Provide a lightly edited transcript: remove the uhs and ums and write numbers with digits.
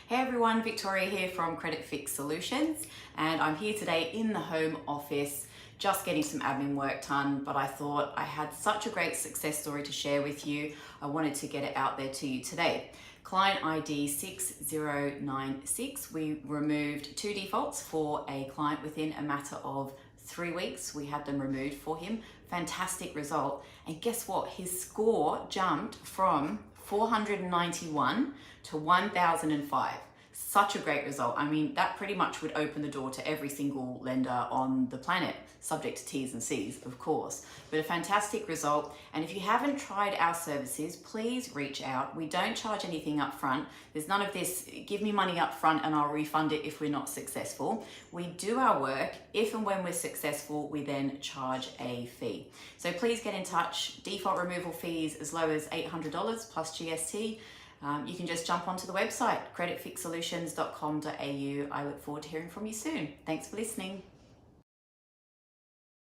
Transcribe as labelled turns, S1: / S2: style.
S1: Hey everyone, Victoria here from Credit Fix Solutions, and I'm here today in the home office just getting some admin work done, but I thought I had such a great success story to share with you. I wanted to get it out there to you today. Client ID 6096, we removed 2 defaults for a client within a matter of 3 weeks. We had them removed for him. Fantastic result. And guess what? His score jumped from 491 to 1005. Such a great result. I mean, that pretty much would open the door to every single lender on the planet, subject to T's and C's, of course. But a fantastic result. And if you haven't tried our services, please reach out. We don't charge anything up front. There's none of this, give me money up front and I'll refund it if we're not successful. We do our work. If and when we're successful, we then charge a fee. So please get in touch. Default removal fees as low as $800 plus GST. You can just jump onto the website, creditfixsolutions.com.au. I look forward to hearing from you soon. Thanks for listening.